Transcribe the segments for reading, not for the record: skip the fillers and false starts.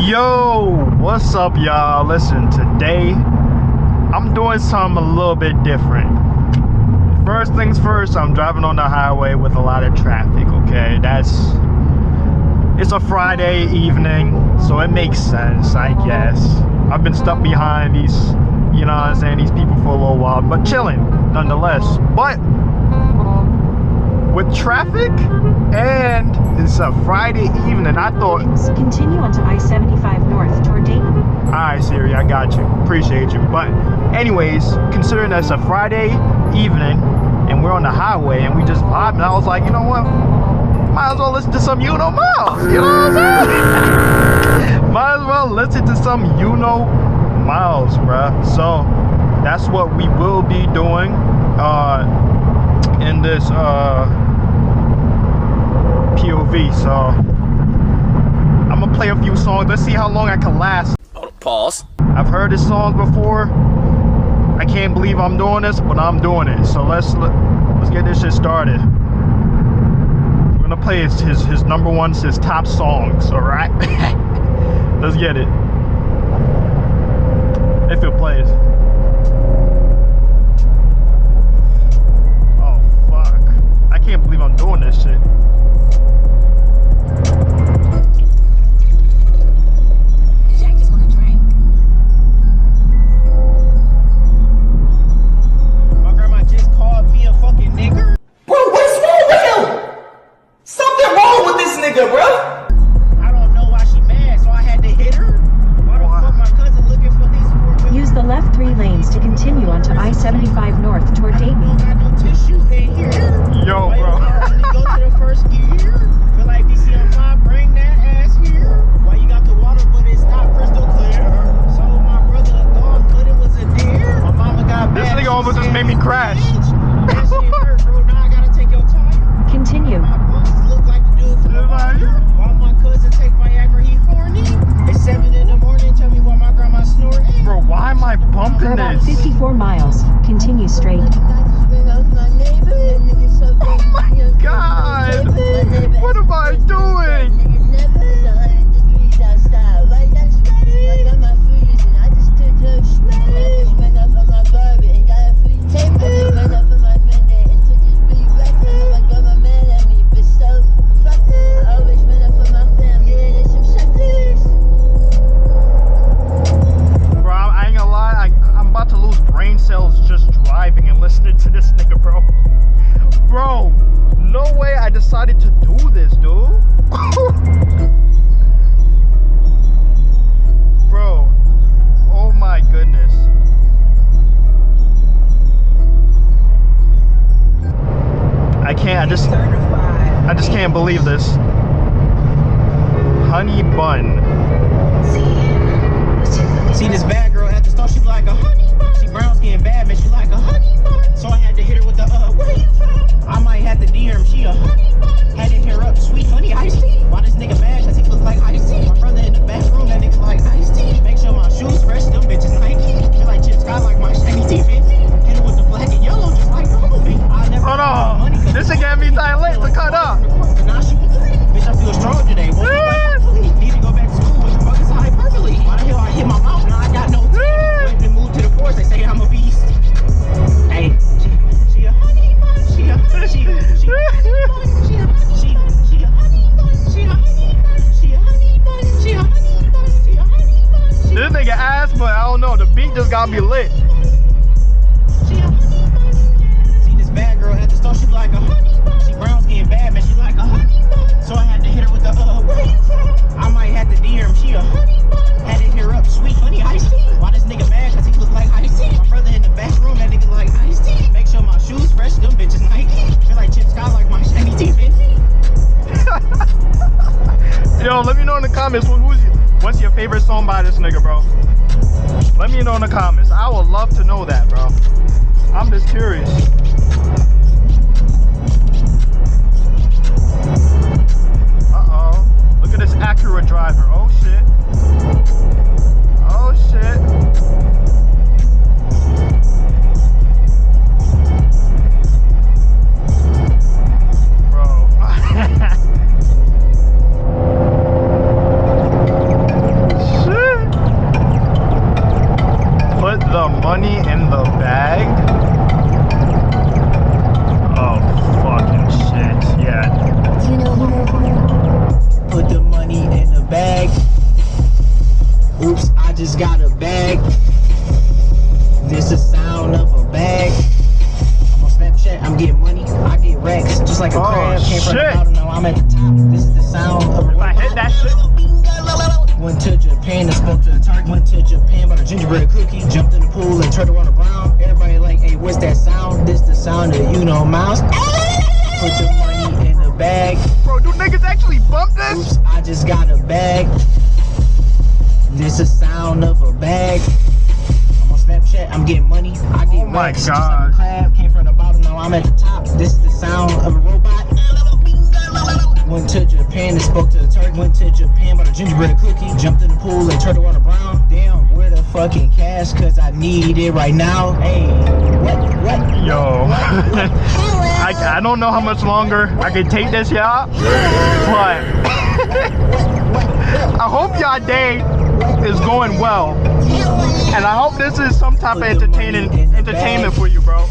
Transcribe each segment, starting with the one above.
Yo, what's up, y'all? Listen, today I'm doing something a little bit different. First things first, I'm driving on the highway with a lot of traffic, okay? It's a Friday evening, so it makes sense, I guess. I've been stuck behind these, you know what I'm saying, these people for a little while, but chilling nonetheless. But with traffic and it's a Friday evening, I thought continue onto I-75 north toward Dayton. Alright, Siri, I got you. Appreciate you. But anyways, considering that's a Friday evening and we're on the highway and we just vibing, I was like, you know what? Might as well listen to some Yuno miles. You know what I'm saying? Might as well listen to some Yuno miles, bruh. So that's what we will be doing in this POV. So I'm gonna play a few songs. Let's see how long I can last. Pause. I've heard this song before. I can't believe I'm doing this, but I'm doing it. So let's get this shit started. We're gonna play his number one, his top songs. All right. Let's get it. If it plays. Oh fuck! I can't believe I'm doing this shit. I-75 north toward Dayton. Yo, bro. Go to the first gear. Feel like DC on fire, bring that ass here. Why you got the water, but it's not crystal clear? So my brother thought, but it was a deer. My mama got This bad. nigga almost just made me crash. That shit hurt, bro. Now I gotta take your tire. Continue. My bosses look like the dude from the fire. While my cousin take Viagra, he horny. It's 7 in the morning. Tell me why my grandma snoring. Bro, why am I bumping For about this? 54 miles, continue straight. Oh my god! What am I doing? Bro, I ain't gonna lie, I'm about to lose brain cells just driving and listening to this nigga, bro. Bro, no way I decided to do this, dude. Bro, oh my goodness. I just can't believe this. Honey bun. See this bad girl at the store, she like a honey bun. She brown skin bad, man, she like a honey bun. So I had to hit her with the where you from? I might have to DM, she a honey bun. Had to hit her up, sweet honey iced tea. Why this nigga mad? Cause he look like iced tea. My brother in the bathroom, that nigga like iced tea. Make sure my shoes fresh, them bitches Nike. Feel like Chip Scott, like my shiny teeth. Hit her with the black and yellow, just like Bumblebee. I never Hold on. This shit got me tight late to cut up. Now she bitch, I feel strong today. Need to go back to school with the fuckers hyperbole. Why the hell I hit my mouth? Now I got no teeth. When they move to the forest, they say I'm a beast. Hey, she a honey bun. She a honey bun. She a honey bun. She a honey bun. She a honey bun. She a honey bun. She a honey bun. She a honey bun. She a honey bun. This nigga ass, but I don't know. The beat just got me lit. She a honey bun. See this bad girl at the store, she like a honey bun. She brown skin bad, man, she like a honey bun. So I had to hit her with the where you from? I might have to DM, she a honey bun. Had to hit her up, sweet honey iced tea. Why this nigga mad? Cause he look like iced tea. My brother in the bathroom, that nigga like iced tea. Make sure my shoes fresh, them bitches Nike. Feel like Chip Scott, like my shiny teeth. Yo, let me know in the comments what's your favorite song by this nigga, bro. Let me know in the comments. I would love to know that, bro. I'm just curious. Uh-oh. Look at this Acura driver. Oh shit. Oh shit. Bro. just got a bag. This the sound of a bag. I'm on Snapchat, I'm getting money. I get racks, just like a crab. Came from the bottom, now I'm at the top. This is the sound of a If I hit that shit. Went to Japan and spoke to the turkey. Went to Japan, bought a gingerbread cookie. Jumped in the pool and turned the water brown. Everybody like, hey, what's that sound? This the sound of Yuno mouse. Put the money in the bag. Bro, do niggas actually bump this? Oops, I just got a bag. This the sound of a bag. I'm on Snapchat, I'm getting money. I get racks, just like a crab. Came from the bottom, now I'm at the top. This is the sound of a robot. Went to Japan and spoke to the turkey. Went to Japan, bought a gingerbread cookie. Jumped in the pool and turned the water brown. Damn, where the fucking cash? Cause I need it right now. Hey, what? Yo. I don't know how much longer I can take this, y'all. But I hope y'all day is going well. And I hope this is some type of entertainment for you, bro.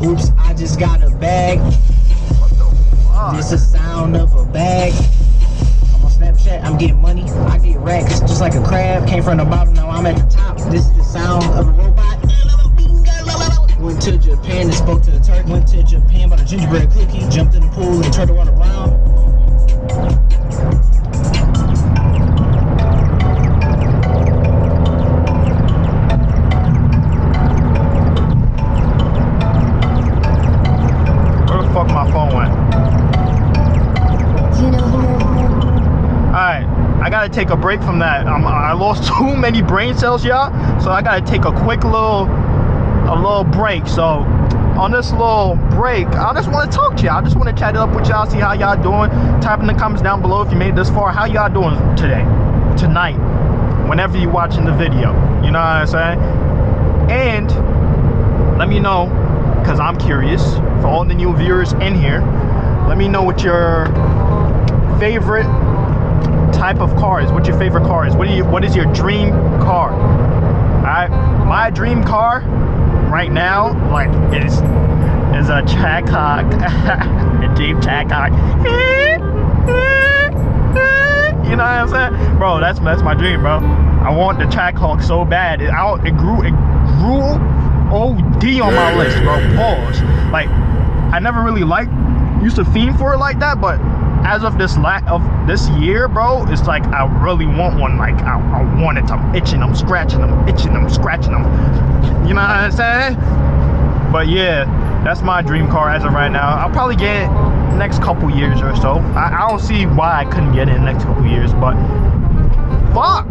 Oops, I just got a bag. This the sound of a bag. I'm on Snapchat, I'm getting money. I get racks, just like a crab. Came from the bottom, now I'm at the top. This is the sound of a robot. Went to Japan and spoke to the turkey. Went to Japan, bought a gingerbread cookie. Jumped in the pool and turned the water brown. Where the fuck my phone went? Alright, I gotta take a break from that. I lost too many brain cells, y'all. So I gotta take a quick little break. So on this little break, I just want to talk to y'all. I just want to chat it up with y'all, see how y'all doing. Type in the comments down below if you made it this far. How y'all doing today, tonight, whenever you're watching the video. You know what I'm saying? And let me know, because I'm curious, for all the new viewers in here, let me know what your favorite type of car is. What your favorite car is. What is your dream car? Alright, my dream car right now, like, is a Trackhawk. A Jeep Trackhawk. You know what I'm saying? Bro, that's my dream, bro. I want the Trackhawk so bad. It grew OD on my list, bro. Pause. Like, I never really used to fiend for it like that, but as of this year, bro, it's like I really want one. Like I want it. I'm itching. I'm scratching. I'm itching. I'm scratching them. You know what I'm saying? But yeah, that's my dream car as of right now. I'll probably get it next couple years or so. I don't see why I couldn't get it in the next couple years, but fuck,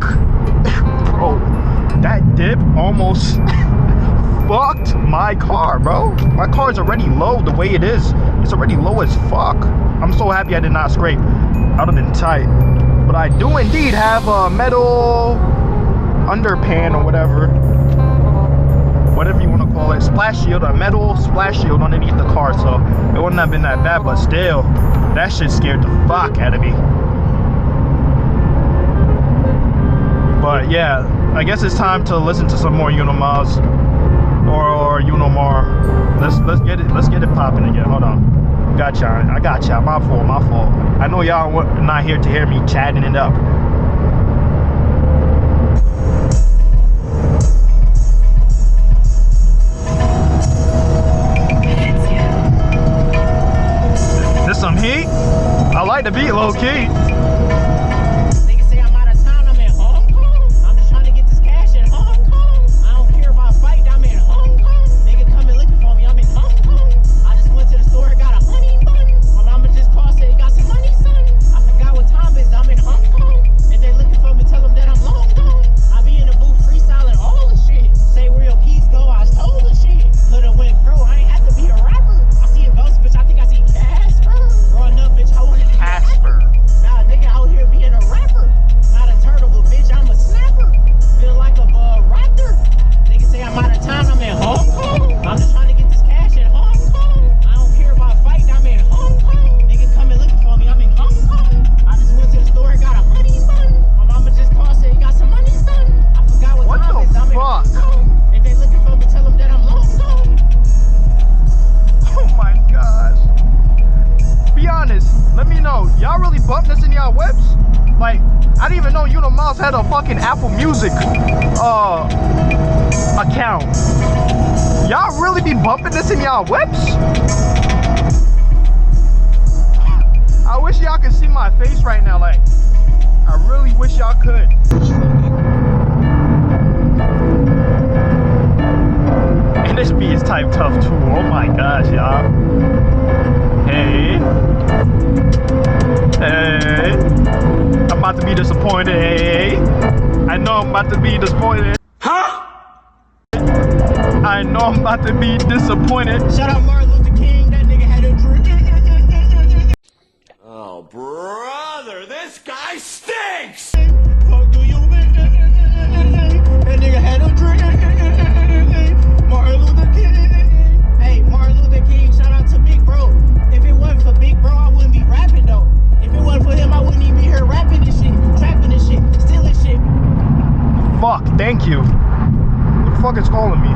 bro, that dip almost fucked my car, bro. My car is already low the way it is. It's already low as fuck. I'm so happy I did not scrape. I would have been tight. But I do indeed have a metal underpan or whatever you want to call it, splash shield, a metal splash shield underneath the car, so it wouldn't have been that bad. But still, that shit scared the fuck out of me. But yeah, I guess it's time to listen to some more Yuno Miles or Yuno Mar. Let's get it popping again. Hold on. Gotcha. I got y'all. My fault. I know y'all not here to hear me chatting it up. This some heat? I like the beat low key. Niggas say I'm out of town, I'm in Hong Kong. I'm just trying to get this cash in Hong Kong. I don't care about fight, I'm in Hong Kong. Nigga coming looking for me, I'm in Hong Kong. I just went to the store, got a honey bun. My mama just called, said you got some money, son. I forgot what time it is, I'm in Hong Kong. even know Yuno Miles had a fucking Apple Music account. Y'all really be bumping this in y'all whips? I wish y'all could see my face right now. Like, I really wish y'all could. And this beat is type tough too. Oh my gosh, y'all. Hey. Hey. I'm about to be disappointed. Hey. I know I'm about to be disappointed. Huh? I know I'm about to be disappointed. Shout out Martin Luther King, that nigga had a drink. Oh, brother, this guy stinks! Fuck do you mean? That nigga had a drink. Martin Luther King. Hey, Martin Luther King, shout out to Big Bro. If it wasn't for Big Bro, I wouldn't be rapping though. If it wasn't for him, I wouldn't even be here rapping this shit, trapping this shit, stealing shit. Fuck, thank you. Who the fuck is calling me?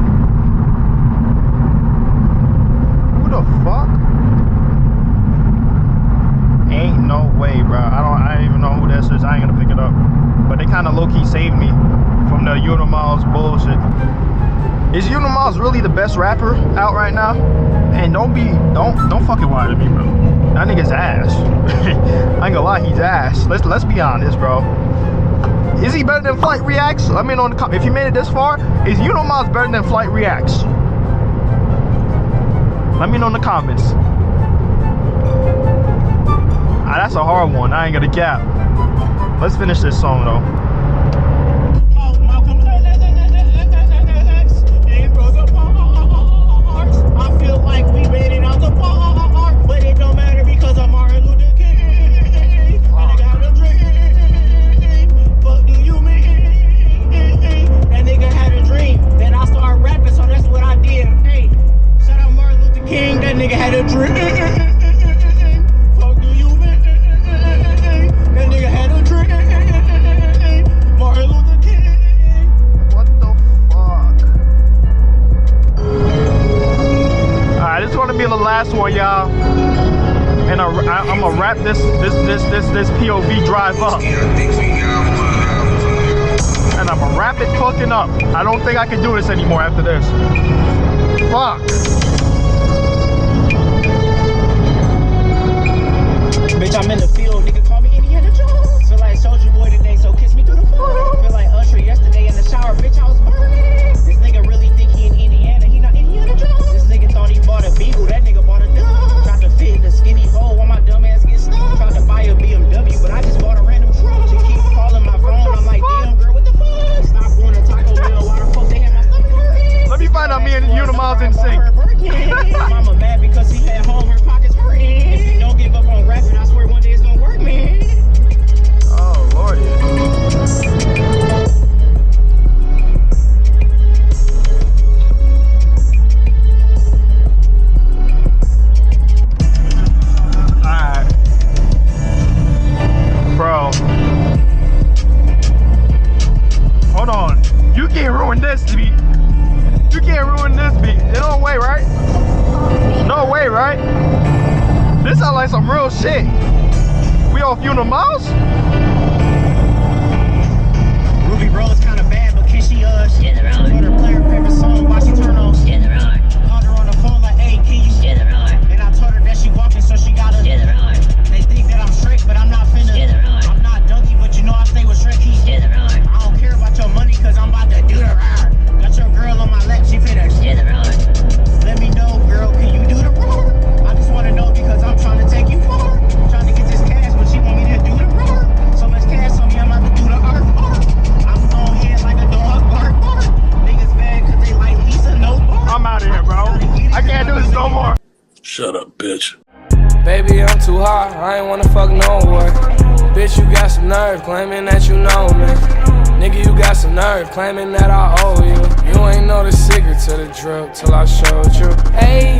Who the fuck? Ain't no way, bro. I don't even know who this is. I ain't gonna pick it up. But they kind of low-key saved me from the Yuno Miles bullshit. Is Yuno Miles really the best rapper out right now? And don't fucking lie to me, bro. That nigga's ass. I ain't gonna lie, he's ass. Let's be honest, bro. Is he better than Flight Reacts? Let me know in the comments. If you made it this far, is Yuno Miles better than Flight Reacts? Let me know in the comments. That's a hard one. I ain't gonna cap. Let's finish this song though. I feel like we made it out the park, but it don't matter because I'm Martin Luther King. And I got a dream. What do you mean? That nigga had a dream. Then I started rapping, so that's what I did. Hey, shout out Martin Luther King. That nigga had a dream. What do you mean? That nigga had a dream. Martin Luther King. What the fuck? Alright, this is gonna be the last one, y'all. And I'm gonna wrap this POV drive up. And I'm gonna wrap it fucking up. I don't think I can do this anymore after this. Fuck. Bitch, I'm in the field, nigga, call me Indiana Jones. Feel like Soulja Boy today, so kiss me through the phone. Feel like Usher yesterday in the shower, bitch, I was burning. This nigga really think he in Indiana, he not Indiana Jones. This nigga thought he bought a Beagle, that nigga bought a dog. Tried to fit in the skinny hole while my dumb ass get stuck. Tried to buy a BMW, but I just bought a random truck. She keep calling my phone, I'm like, damn girl, what the fuck? Stop going to Taco Bell, why the fuck they had my stomach hurting? Let me find out me and Yuno Miles in sync. Mama mad because he had home, her pockets hurting. If you don't give up on rapping, I swear one day it's gonna work, man. Oh lordy. Alright. Bro. Hold on. You can't ruin this beat. You can't ruin this beat. No way, right? No way, right? This sounds like some real shit. We off Yuno Miles? Ruby Rose kinda bad, but can she let her play her favorite song while she turn on? Called her on the phone like, hey, can you? And I told her that she walking, so she gotta. They think that I'm Shrek, but I'm not finna. I'm not Donkey, but you know I stay with Shrek. I don't care about your money, cause I'm about to do the roar. Got your girl on my lap, she finna. Let me know, girl, can you do the roar? I just wanna know because I'm trying to take you far. Trying to get this cash, but she want me to do the roar. So much cash on me, I'm about to do the arf. I'm on head like a dog, bark, bark. Niggas mad cause they like Lisa, no bar. I'm out of here, bro. I can't do this no more. Shut up, bitch. Baby, I'm too hot, I ain't wanna fuck no one. Bitch, you got some nerve claiming that you know me. Nigga, you got some nerve claiming that I owe you. You ain't know the secret to the drug till I showed you. Hey.